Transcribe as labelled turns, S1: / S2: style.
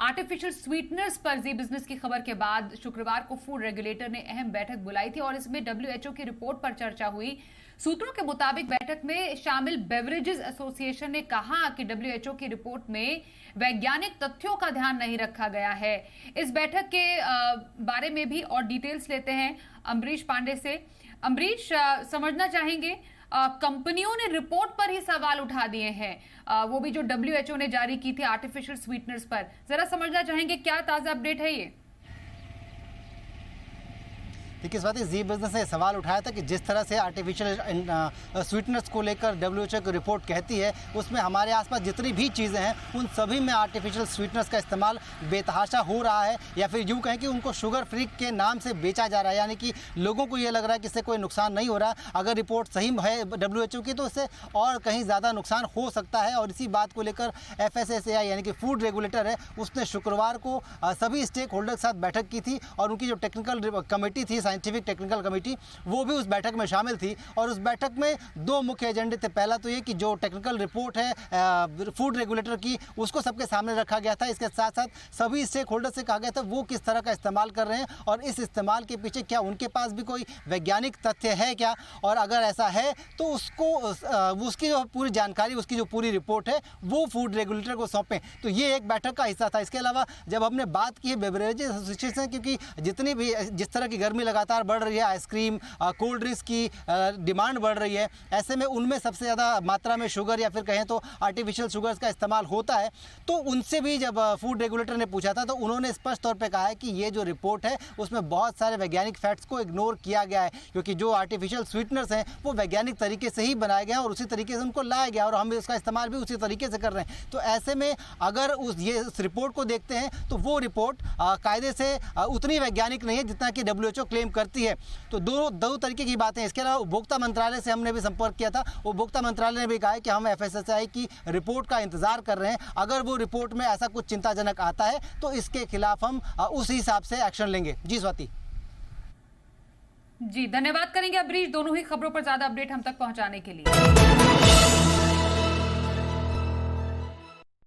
S1: Artificial sweeteners पर जी business की खबर के बाद शुक्रवार को फूड रेगुलेटर ने अहम बैठक बुलाई थी और इसमें डब्ल्यूएचओ की रिपोर्ट पर चर्चा हुई। सूत्रों के मुताबिक बैठक में शामिल बेवरेजेस एसोसिएशन ने कहा कि डब्ल्यूएचओ की रिपोर्ट में वैज्ञानिक तथ्यों का ध्यान नहीं रखा गया है। इस बैठक के बारे में भी और डिटेल्स लेते हैं अमरीश पांडे से। अमरीश, समझना चाहेंगे कंपनियों ने रिपोर्ट पर ही सवाल उठा दिए हैं, वो भी जो डब्ल्यूएचओ ने जारी की थी आर्टिफिशियल स्वीटनर्स पर। जरा समझना चाहेंगे क्या ताजा अपडेट है ये?
S2: देखिए, इस बात जी बिजनेस ने सवाल उठाया था कि जिस तरह से आर्टिफिशियल स्वीटनर्स को लेकर डब्ल्यूएचओ की रिपोर्ट कहती है, उसमें हमारे आसपास जितनी भी चीज़ें हैं उन सभी में आर्टिफिशियल स्वीटनर्स का इस्तेमाल बेतहाशा हो रहा है, या फिर यूँ कहें कि उनको शुगर फ्री के नाम से बेचा जा रहा है। यानी कि लोगों को ये लग रहा है कि इससे कोई नुकसान नहीं हो रहा। अगर रिपोर्ट सही है डब्ल्यूएचओ की तो इससे और कहीं ज़्यादा नुकसान हो सकता है। और इसी बात को लेकर एफएसएसएआई यानी कि फूड रेगुलेटर है, उसने शुक्रवार को सभी स्टेक होल्डर के साथ बैठक की थी और उनकी जो टेक्निकल कमेटी थी, साइंटिफिक टेक्निकल कमेटी, वो भी उस बैठक में शामिल थी। और उस बैठक में दो मुख्य एजेंडे थे। पहला तो ये कि जो टेक्निकल रिपोर्ट है फूड रेगुलेटर की, उसको सबके सामने रखा गया था। इसके साथ साथ सभी स्टेक होल्डर से कहा गया था वो किस तरह का इस्तेमाल कर रहे हैं और इस इस्तेमाल के पीछे क्या उनके पास भी कोई वैज्ञानिक तथ्य है क्या, और अगर ऐसा है तो उसको उसकी जो पूरी जानकारी, उसकी जो पूरी रिपोर्ट है वो फूड रेगुलेटर को सौंपें। तो ये एक बैठक का हिस्सा था। इसके अलावा जब हमने बात की है बेवरेजेस एसोसिएशन, क्योंकि जितनी भी जिस तरह की गर्मी लगातार बढ़ रही है, आइसक्रीम कोल्ड ड्रिंक्स की डिमांड बढ़ रही है, ऐसे में उनमें सबसे ज़्यादा मात्रा में शुगर या फिर कहें तो आर्टिफिशियल शुगर्स का इस्तेमाल होता है। तो उनसे भी जब फूड रेगुलेटर ने पूछा था तो उन्होंने स्पष्ट तौर पे कहा है कि ये जो रिपोर्ट है उसमें बहुत सारे वैज्ञानिक फैक्ट्स को इग्नोर किया गया है, क्योंकि जो आर्टिफिशियल स्वीटनर्स हैं वो वैज्ञानिक तरीके से ही बनाए गए हैं और उसी तरीके से उनको लाया गया और हम उसका इस्तेमाल भी उसी तरीके से कर रहे हैं। तो ऐसे में अगर उस रिपोर्ट को देखते हैं तो वो रिपोर्ट कायदे से उतनी वैज्ञानिक नहीं है जितना कि डब्ल्यूएचओ क्लेम करती है। तो दो तरीके की बातें। इसके अलावा उपभोक्ता मंत्रालय से हमने भी संपर्क किया था। उपभोक्ता मंत्रालय ने भी कहा है कि हम एफएसएसएआई की रिपोर्ट का इंतजार कर रहे हैं। अगर वो रिपोर्ट में ऐसा कुछ चिंताजनक आता है तो इसके खिलाफ हम उस हिसाब से एक्शन लेंगे। जी स्वाति।
S1: जी, धन्यवाद करेंगे अमरीश, दोनों ही खबरों पर ज्यादा अपडेट हम तक पहुंचाने के लिए।